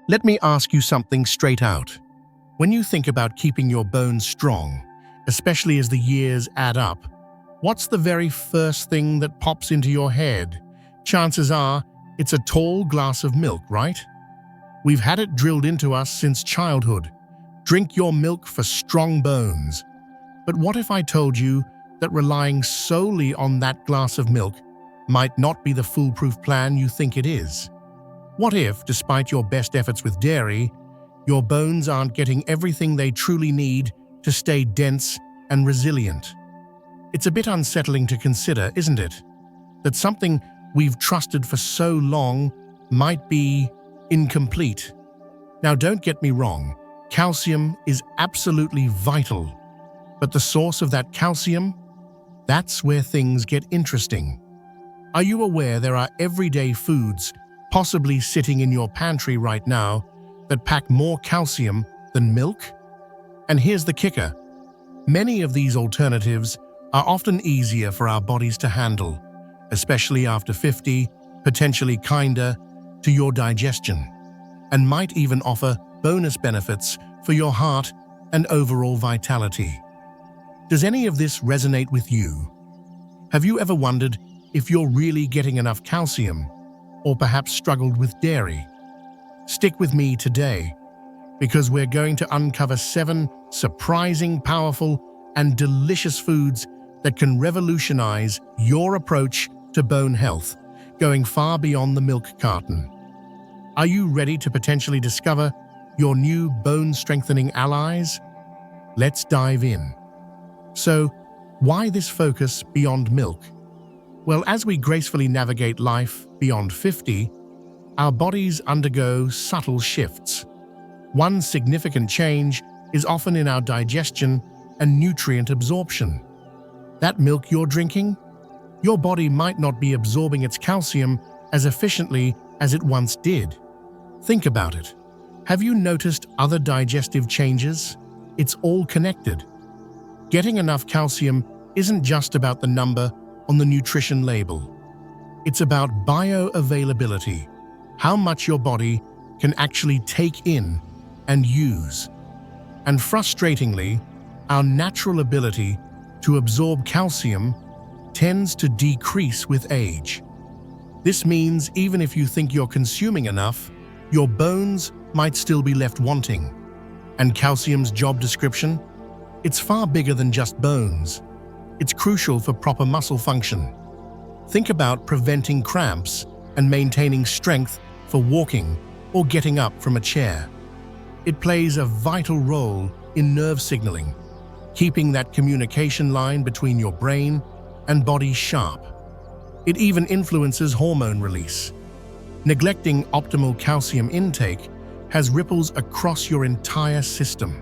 Let me ask you something straight out. When you think about keeping your bones strong, especially as the years add up, what's the very first thing that pops into your head? Chances are, it's a tall glass of milk, right? We've had it drilled into us since childhood. Drink your milk for strong bones. But what if I told you that relying solely on that glass of milk might not be the foolproof plan you think it is? What if, despite your best efforts with dairy, your bones aren't getting everything they truly need to stay dense and resilient? It's a bit unsettling to consider, isn't it? That something we've trusted for so long might be incomplete. Now, don't get me wrong, calcium is absolutely vital. But the source of that calcium? That's where things get interesting. Are you aware there are everyday foods, possibly sitting in your pantry right now, that pack more calcium than milk? And here's the kicker. Many of these alternatives are often easier for our bodies to handle, especially after 50, potentially kinder to your digestion, and might even offer bonus benefits for your heart and overall vitality. Does any of this resonate with you? Have you ever wondered if you're really getting enough calcium, or perhaps struggled with dairy? Stick with me today, because we're going to uncover 7 surprising, powerful, and delicious foods that can revolutionize your approach to bone health, going far beyond the milk carton. Are you ready to potentially discover your new bone-strengthening allies? Let's dive in. So, why this focus beyond milk? Well, as we gracefully navigate life beyond 50, our bodies undergo subtle shifts. One significant change is often in our digestion and nutrient absorption. That milk you're drinking? Your body might not be absorbing its calcium as efficiently as it once did. Think about it. Have you noticed other digestive changes? It's all connected. Getting enough calcium isn't just about the number on the nutrition label. It's about bioavailability, how much your body can actually take in and use. And frustratingly, our natural ability to absorb calcium tends to decrease with age. This means even if you think you're consuming enough, your bones might still be left wanting. And calcium's job description? It's far bigger than just bones. It's crucial for proper muscle function. Think about preventing cramps and maintaining strength for walking or getting up from a chair. It plays a vital role in nerve signaling, keeping that communication line between your brain and body sharp. It even influences hormone release. Neglecting optimal calcium intake has ripples across your entire system.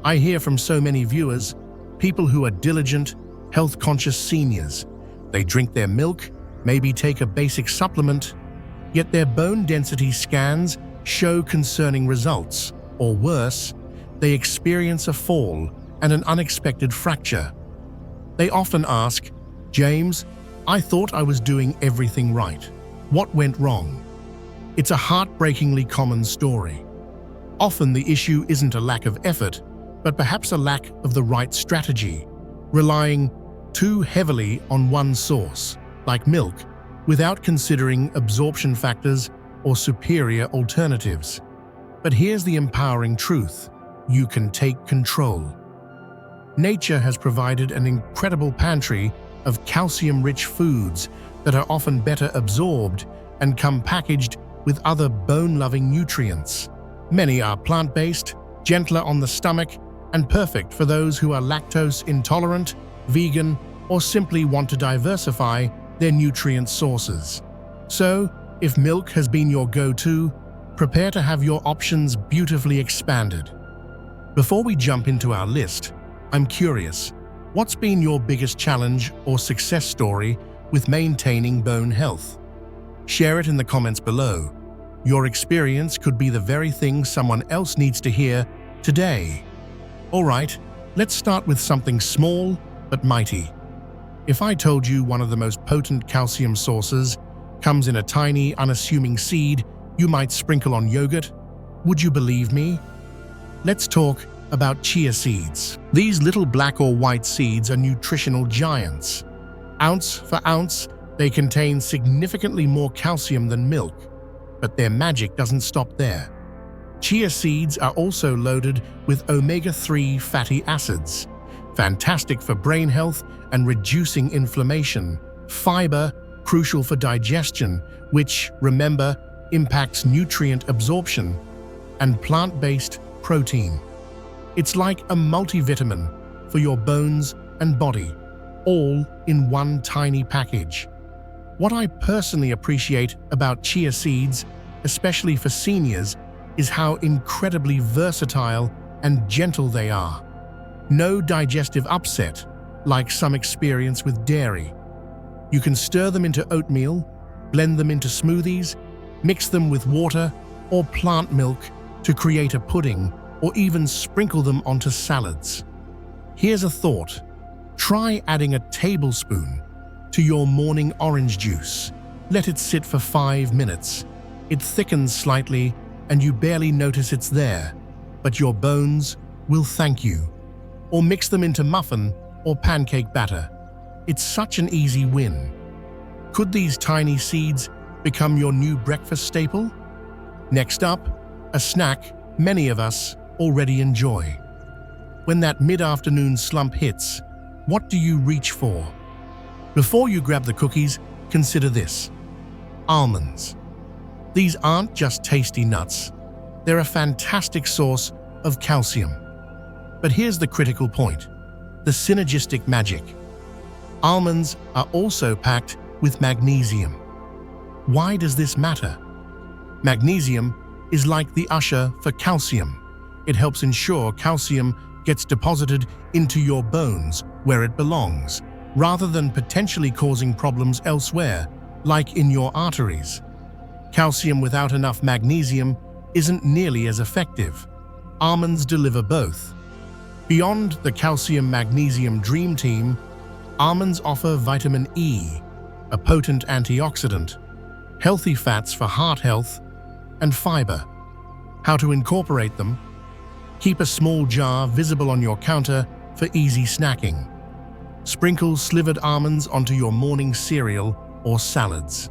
I hear from so many viewers, people who are diligent, health-conscious seniors. They drink their milk, maybe take a basic supplement, yet their bone density scans show concerning results, or worse, they experience a fall and an unexpected fracture. They often ask, "James, I thought I was doing everything right. What went wrong?" It's a heartbreakingly common story. Often the issue isn't a lack of effort, but perhaps a lack of the right strategy, relying too heavily on one source, like milk, without considering absorption factors or superior alternatives. But here's the empowering truth: you can take control. Nature has provided an incredible pantry of calcium-rich foods that are often better absorbed and come packaged with other bone-loving nutrients. Many are plant-based, gentler on the stomach, and perfect for those who are lactose intolerant, vegan, or simply want to diversify their nutrient sources. So, if milk has been your go-to, prepare to have your options beautifully expanded. Before we jump into our list, I'm curious, what's been your biggest challenge or success story with maintaining bone health? Share it in the comments below. Your experience could be the very thing someone else needs to hear today. Alright, let's start with something small but mighty. If I told you one of the most potent calcium sources comes in a tiny, unassuming seed you might sprinkle on yogurt, Would you believe me? Let's talk about chia seeds. These little black or white seeds are nutritional giants. Ounce for ounce, they contain significantly more calcium than milk, but their magic doesn't stop there. Chia seeds are also loaded with omega-3 fatty acids, fantastic for brain health and reducing inflammation. Fiber, crucial for digestion, which, remember, impacts nutrient absorption. And plant-based protein. It's like a multivitamin for your bones and body, all in one tiny package. What I personally appreciate about chia seeds, especially for seniors, is how incredibly versatile and gentle they are. No digestive upset, like some experience with dairy. You can stir them into oatmeal, blend them into smoothies, mix them with water or plant milk to create a pudding, or even sprinkle them onto salads. Here's a thought. Try adding a tablespoon to your morning orange juice. Let it sit for 5 minutes. It thickens slightly and you barely notice it's there, but your bones will thank you. Or mix them into muffin or pancake batter. It's such an easy win. Could these tiny seeds become your new breakfast staple? Next up, a snack many of us already enjoy. When that mid-afternoon slump hits, what do you reach for? Before you grab the cookies, consider this. Almonds. These aren't just tasty nuts. They're a fantastic source of calcium. But here's the critical point, the synergistic magic. Almonds are also packed with magnesium. Why does this matter? Magnesium is like the usher for calcium. It helps ensure calcium gets deposited into your bones where it belongs, rather than potentially causing problems elsewhere, like in your arteries. Calcium without enough magnesium isn't nearly as effective. Almonds deliver both. Beyond the calcium-magnesium dream team, almonds offer vitamin E, a potent antioxidant, healthy fats for heart health, and fiber. How to incorporate them? Keep a small jar visible on your counter for easy snacking. Sprinkle slivered almonds onto your morning cereal or salads.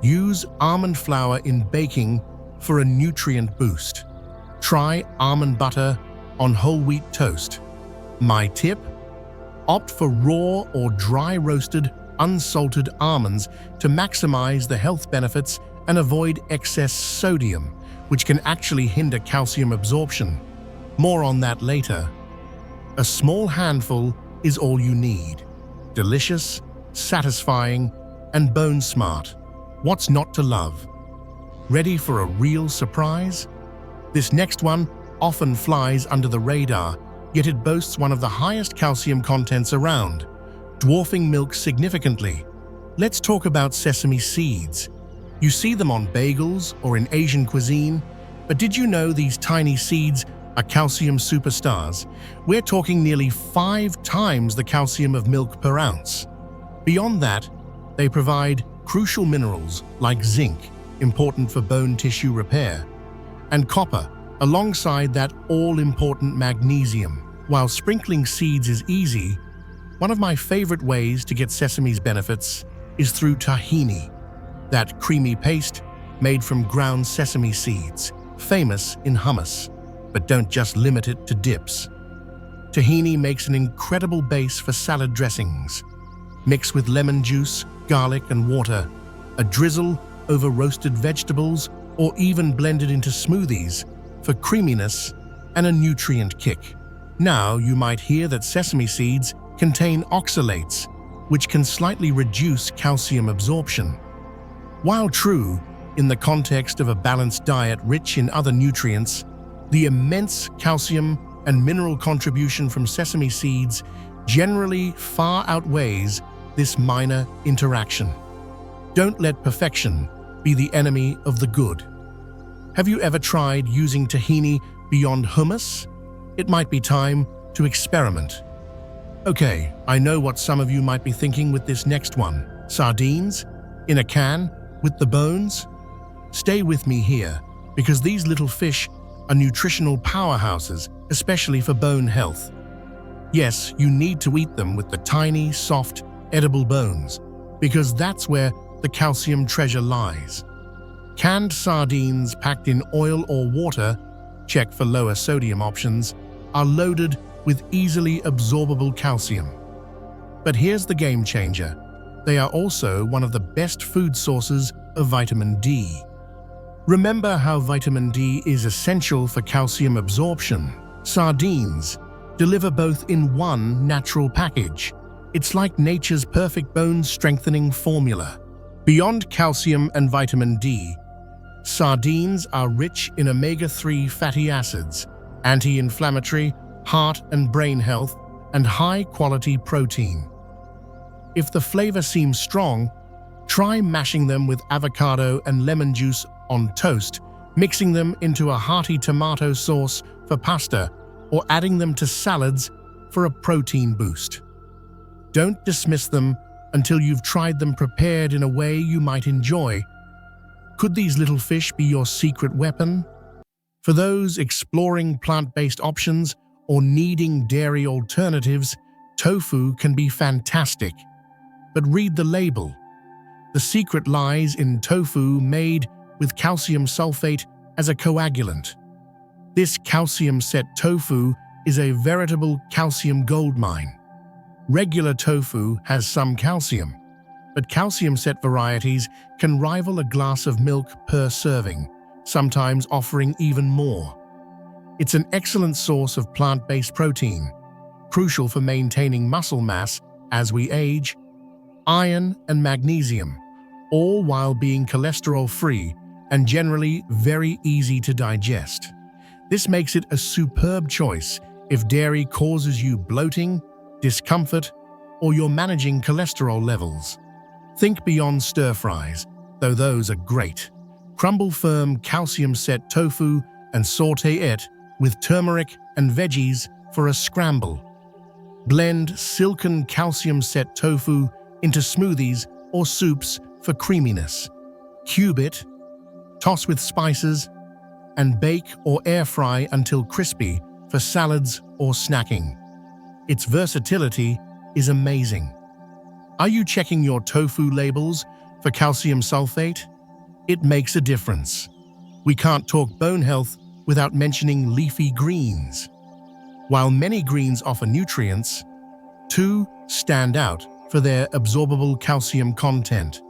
Use almond flour in baking for a nutrient boost. Try almond butter on whole wheat toast. My tip? Opt for raw or dry roasted, unsalted almonds to maximize the health benefits and avoid excess sodium, which can actually hinder calcium absorption. More on that later. A small handful is all you need. Delicious, satisfying, and bone smart. What's not to love? Ready for a real surprise? This next one often flies under the radar, yet it boasts one of the highest calcium contents around, dwarfing milk significantly. Let's talk about sesame seeds. You see them on bagels or in Asian cuisine, but did you know these tiny seeds are calcium superstars? We're talking nearly 5 times the calcium of milk per ounce. Beyond that, they provide crucial minerals like zinc, important for bone tissue repair, and copper, alongside that all-important magnesium. While sprinkling seeds is easy, one of my favorite ways to get sesame's benefits is through tahini, that creamy paste made from ground sesame seeds, famous in hummus. But don't just limit it to dips. Tahini makes an incredible base for salad dressings. Mix with lemon juice, garlic, and water, a drizzle over roasted vegetables, or even blend it into smoothies for creaminess and a nutrient kick. Now you might hear that sesame seeds contain oxalates, which can slightly reduce calcium absorption. While true in the context of a balanced diet rich in other nutrients, the immense calcium and mineral contribution from sesame seeds generally far outweighs this minor interaction. Don't let perfection be the enemy of the good. Have you ever tried using tahini beyond hummus? It might be time to experiment. Okay, I know what some of you might be thinking with this next one. Sardines? In a can? With the bones? Stay with me here, because these little fish are nutritional powerhouses, especially for bone health. Yes, you need to eat them with the tiny, soft, edible bones, because that's where the calcium treasure lies. Canned sardines packed in oil or water, check for lower sodium options, are loaded with easily absorbable calcium. But here's the game changer. They are also one of the best food sources of vitamin D. Remember how vitamin D is essential for calcium absorption? Sardines deliver both in one natural package. It's like nature's perfect bone-strengthening formula. Beyond calcium and vitamin D, sardines are rich in omega-3 fatty acids, anti-inflammatory, heart and brain health, and high-quality protein. If the flavor seems strong, try mashing them with avocado and lemon juice on toast, mixing them into a hearty tomato sauce for pasta, or adding them to salads for a protein boost. Don't dismiss them until you've tried them prepared in a way you might enjoy. Could these little fish be your secret weapon? For those exploring plant-based options or needing dairy alternatives, tofu can be fantastic. But read the label. The secret lies in tofu made with calcium sulfate as a coagulant. This calcium-set tofu is a veritable calcium goldmine. Regular tofu has some calcium, but calcium-set varieties can rival a glass of milk per serving, sometimes offering even more. It's an excellent source of plant-based protein, crucial for maintaining muscle mass as we age, iron and magnesium, all while being cholesterol-free and generally very easy to digest. This makes it a superb choice if dairy causes you bloating, discomfort, or you're managing cholesterol levels. Think beyond stir-fries, though those are great. Crumble firm calcium-set tofu and sauté it with turmeric and veggies for a scramble. Blend silken calcium-set tofu into smoothies or soups for creaminess. Cube it, toss with spices, and bake or air fry until crispy for salads or snacking. Its versatility is amazing. Are you checking your tofu labels for calcium sulfate? It makes a difference. We can't talk bone health without mentioning leafy greens. While many greens offer nutrients, two stand out for their absorbable calcium content: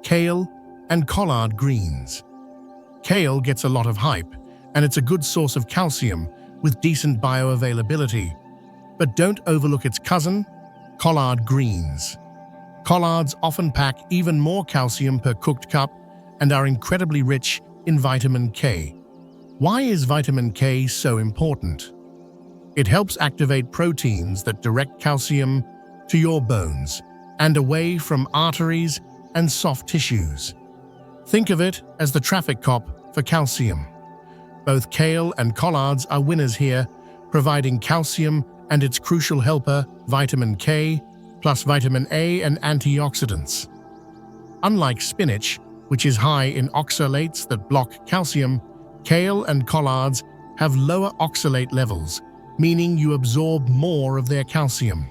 kale and collard greens. Kale gets a lot of hype, and it's a good source of calcium with decent bioavailability. But don't overlook its cousin, collard greens. Collards often pack even more calcium per cooked cup and are incredibly rich in vitamin K. Why is vitamin K so important? It helps activate proteins that direct calcium to your bones and away from arteries and soft tissues. Think of it as the traffic cop for calcium. Both kale and collards are winners here, providing calcium and its crucial helper, vitamin K, plus vitamin A and antioxidants. Unlike spinach, which is high in oxalates that block calcium, kale and collards have lower oxalate levels, meaning you absorb more of their calcium.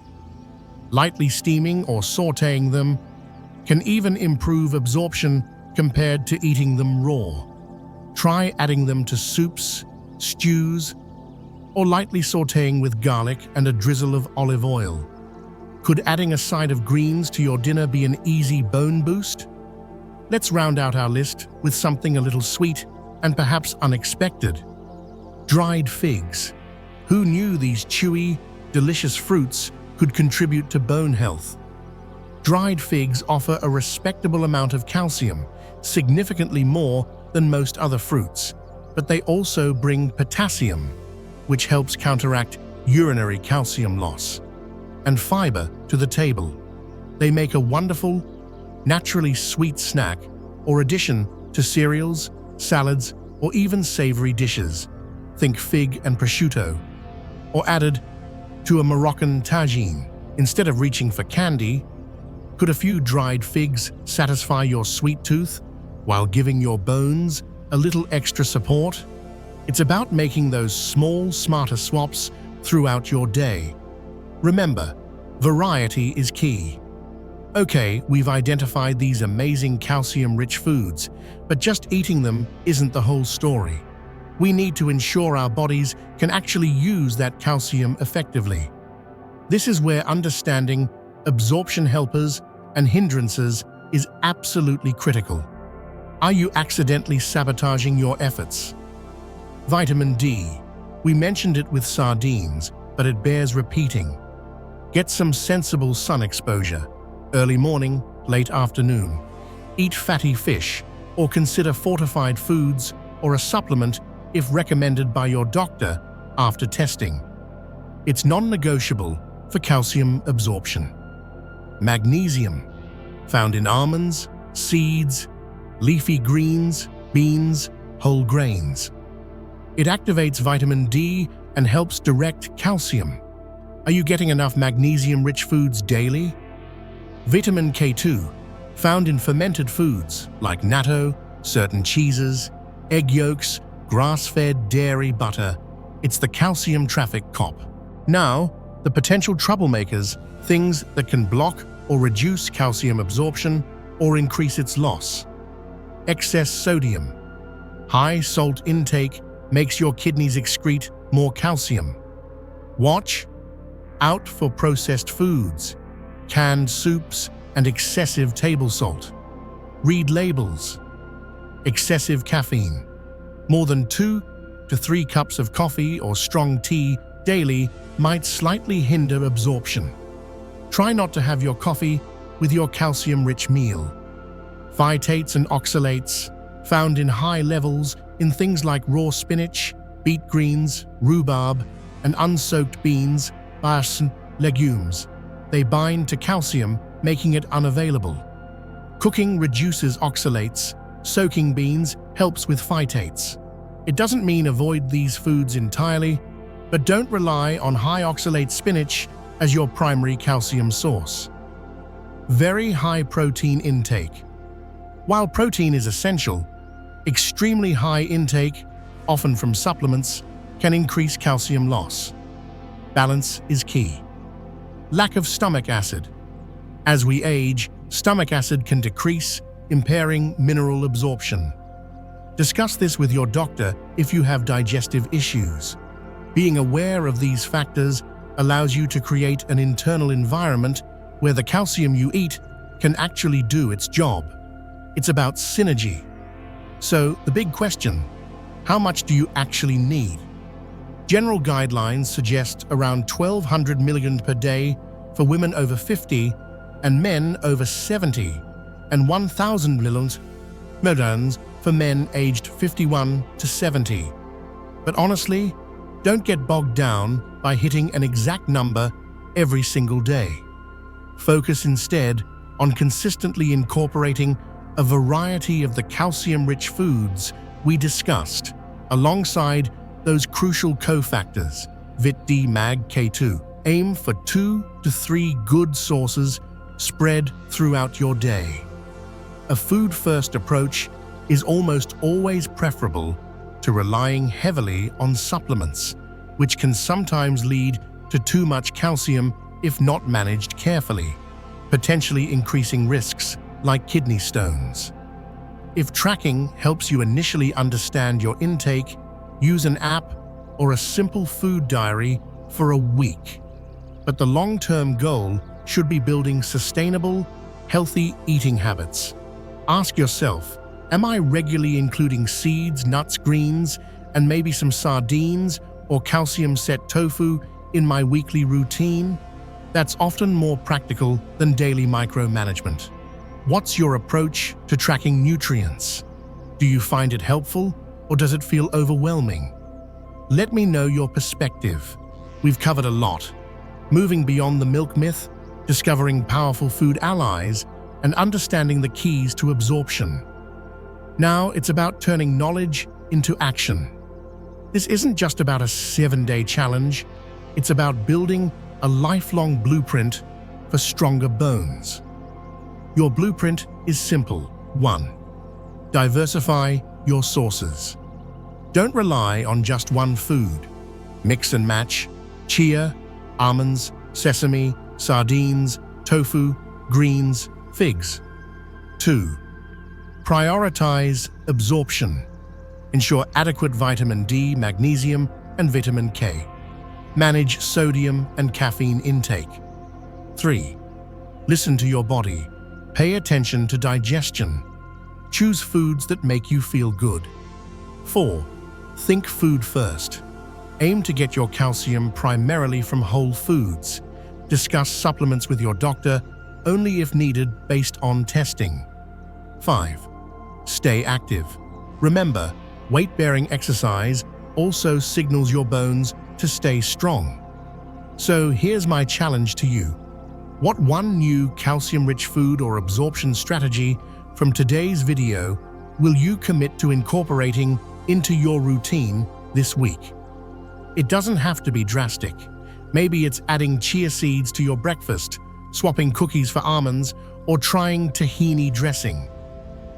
Lightly steaming or sautéing them can even improve absorption compared to eating them raw. Try adding them to soups, stews, or lightly sautéing with garlic and a drizzle of olive oil. Could adding a side of greens to your dinner be an easy bone boost? Let's round out our list with something a little sweet and perhaps unexpected. Dried figs. Who knew these chewy, delicious fruits could contribute to bone health? Dried figs offer a respectable amount of calcium, significantly more than most other fruits, but they also bring potassium, which helps counteract urinary calcium loss, and fiber to the table. They make a wonderful, naturally sweet snack or addition to cereals, salads, or even savory dishes. Think fig and prosciutto, or added to a Moroccan tagine. Instead of reaching for candy, could a few dried figs satisfy your sweet tooth while giving your bones a little extra support? It's about making those small, smarter swaps throughout your day. Remember, variety is key. Okay, we've identified these amazing calcium-rich foods, but just eating them isn't the whole story. We need to ensure our bodies can actually use that calcium effectively. This is where understanding absorption helpers and hindrances is absolutely critical. Are you accidentally sabotaging your efforts? Vitamin D. We mentioned it with sardines, but it bears repeating. Get some sensible sun exposure. Early morning, late afternoon. Eat fatty fish, or consider fortified foods or a supplement if recommended by your doctor after testing. It's non-negotiable for calcium absorption. Magnesium, found in almonds, seeds, leafy greens, beans, whole grains. It activates vitamin D and helps direct calcium. Are you getting enough magnesium-rich foods daily? Vitamin K2, found in fermented foods like natto, certain cheeses, egg yolks, grass-fed dairy butter. It's the calcium traffic cop. Now, the potential troublemakers, things that can block or reduce calcium absorption or increase its loss. Excess sodium. High salt intake makes your kidneys excrete more calcium. Watch out for processed foods, canned soups, and excessive table salt. Read labels. Excessive caffeine. More than 2 to 3 cups of coffee or strong tea daily might slightly hinder absorption. Try not to have your coffee with your calcium-rich meal. Phytates and oxalates, found in high levels in things like raw spinach, beet greens, rhubarb, and unsoaked beans, legumes. They bind to calcium, making it unavailable. Cooking reduces oxalates. Soaking beans helps with phytates. It doesn't mean avoid these foods entirely, but don't rely on high oxalate spinach as your primary calcium source. Very high protein intake. While protein is essential, extremely high intake, often from supplements, can increase calcium loss. Balance is key. Lack of stomach acid. As we age, stomach acid can decrease, impairing mineral absorption. Discuss this with your doctor if you have digestive issues. Being aware of these factors allows you to create an internal environment where the calcium you eat can actually do its job. It's about synergy. So, the big question, how much do you actually need? General guidelines suggest around 1,200 milligrams per day for women over 50 and men over 70, and 1,000 milligrams for men aged 51 to 70. But honestly, don't get bogged down by hitting an exact number every single day. Focus instead on consistently incorporating a variety of the calcium-rich foods we discussed, alongside those crucial cofactors, Vit D, Mag, K2. Aim for 2 to 3 good sources spread throughout your day. A food-first approach is almost always preferable to relying heavily on supplements, which can sometimes lead to too much calcium if not managed carefully, potentially increasing risks like kidney stones. If tracking helps you initially understand your intake, use an app or a simple food diary for a week. But the long-term goal should be building sustainable, healthy eating habits. Ask yourself, am I regularly including seeds, nuts, greens, and maybe some sardines or calcium-set tofu in my weekly routine? That's often more practical than daily micromanagement. What's your approach to tracking nutrients? Do you find it helpful, or does it feel overwhelming? Let me know your perspective. We've covered a lot, moving beyond the milk myth, discovering powerful food allies, and understanding the keys to absorption. Now it's about turning knowledge into action. This isn't just about a 7-day challenge, it's about building a lifelong blueprint for stronger bones. Your blueprint is simple. 1. Diversify your sources. Don't rely on just one food. Mix and match: chia, almonds, sesame, sardines, tofu, greens, figs. 2. Prioritize absorption. Ensure adequate vitamin D, magnesium, and vitamin K. Manage sodium and caffeine intake. 3. Listen to your body. Pay attention to digestion. Choose foods that make you feel good. 4. Think food first. Aim to get your calcium primarily from whole foods. Discuss supplements with your doctor only if needed based on testing. 5. Stay active. Remember, weight-bearing exercise also signals your bones to stay strong. So here's my challenge to you. What one new calcium-rich food or absorption strategy from today's video will you commit to incorporating into your routine this week? It doesn't have to be drastic. Maybe it's adding chia seeds to your breakfast, swapping cookies for almonds, or trying tahini dressing.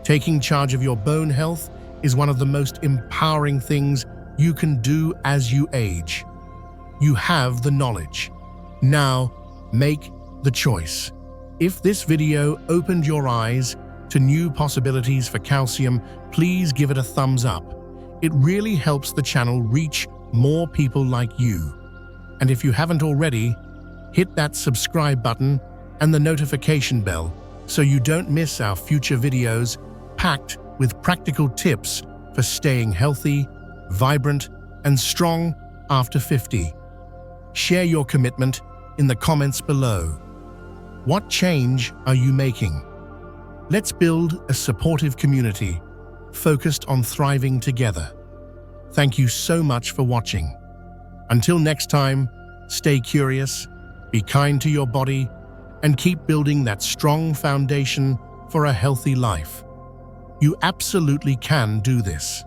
Taking charge of your bone health is one of the most empowering things you can do as you age. You have the knowledge. Now, make the choice. If this video opened your eyes to new possibilities for calcium, please give it a thumbs up. It really helps the channel reach more people like you. And if you haven't already, hit that subscribe button and the notification bell so you don't miss our future videos packed with practical tips for staying healthy, vibrant, and strong after 50. Share your commitment in the comments below. What change are you making? Let's build a supportive community focused on thriving together. Thank you so much for watching. Until next time, stay curious, be kind to your body, and keep building that strong foundation for a healthy life. You absolutely can do this.